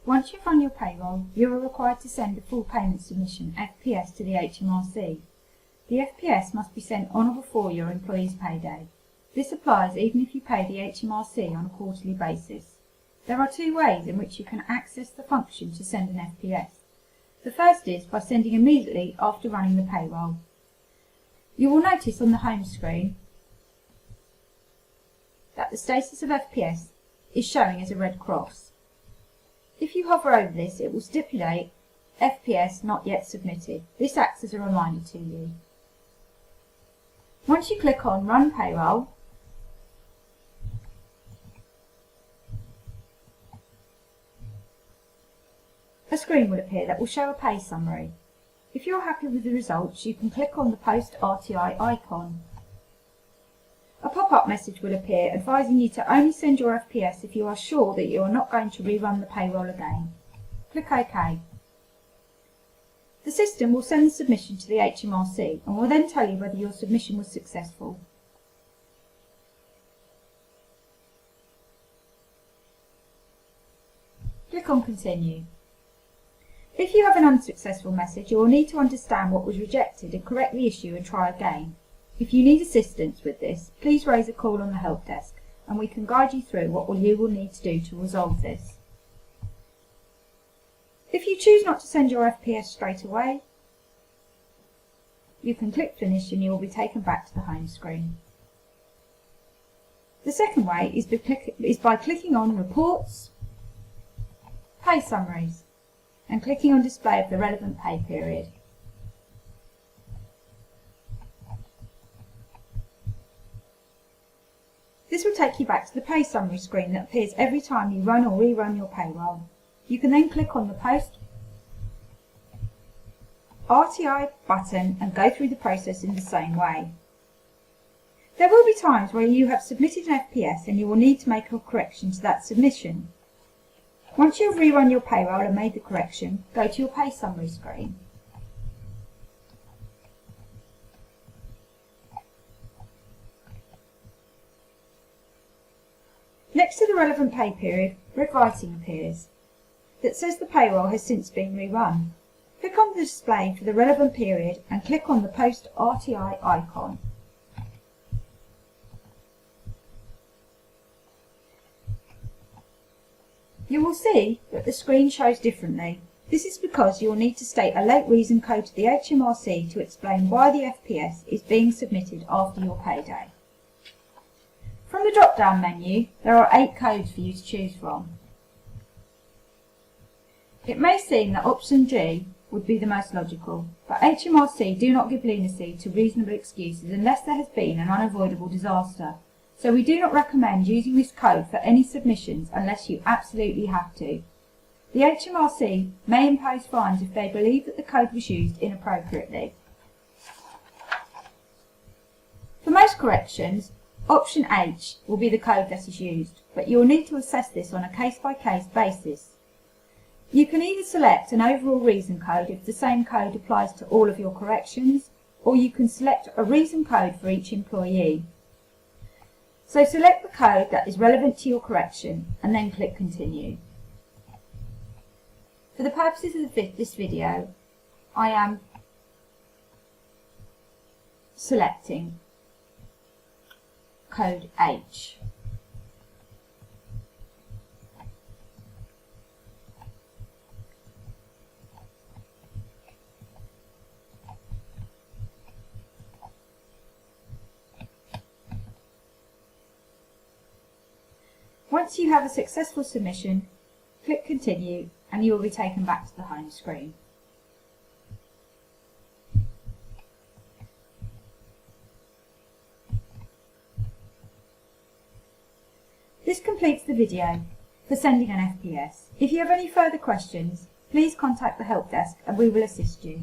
Once you've run your payroll, you are required to send a full payment submission, FPS, to the HMRC. The FPS must be sent on or before your employee's payday. This applies even if you pay the HMRC on a quarterly basis. There are two ways in which you can access the function to send an FPS. The first is by sending immediately after running the payroll. You will notice on the home screen that the status of FPS is showing as a red cross. If you hover over this, it will stipulate FPS not yet submitted. This acts as a reminder to you. Once you click on Run Payroll, a screen will appear that will show a pay summary. If you're happy with the results, you can click on the Post RTI icon. A pop-up message will appear advising you to only send your FPS if you are sure that you are not going to rerun the payroll again. Click OK. The system will send the submission to the HMRC and will then tell you whether your submission was successful. Click on Continue. If you have an unsuccessful message, you will need to understand what was rejected and correct the issue and try again. If you need assistance with this, please raise a call on the help desk and we can guide you through what you will need to do to resolve this. If you choose not to send your FPS straight away, you can click Finish and you will be taken back to the home screen. The second way is by clicking on Reports, Pay Summaries, and clicking on Display of the relevant pay period. This will take you back to the pay summary screen that appears every time you run or rerun your payroll. You can then click on the Post RTI button and go through the process in the same way. There will be times where you have submitted an FPS and you will need to make a correction to that submission. Once you have rerun your payroll and made the correction, go to your pay summary screen. Next to the relevant pay period, red writing appears that says the payroll has since been rerun. Click on the display for the relevant period and click on the Post RTI icon. You will see that the screen shows differently. This is because you will need to state a late reason code to the HMRC to explain why the FPS is being submitted after your payday. From the drop-down menu, there are 8 codes for you to choose from. It may seem that option G would be the most logical, but HMRC do not give leniency to reasonable excuses unless there has been an unavoidable disaster, so we do not recommend using this code for any submissions unless you absolutely have to. The HMRC may impose fines if they believe that the code was used inappropriately. For most corrections, option H will be the code that is used, but you will need to assess this on a case-by-case basis. You can either select an overall reason code if the same code applies to all of your corrections, or you can select a reason code for each employee. So select the code that is relevant to your correction and then click Continue. For the purposes of this video, I am selecting code H. Once you have a successful submission, click Continue and you will be taken back to the home screen. This completes the video for sending an FPS. If you have any further questions, please contact the help desk and we will assist you.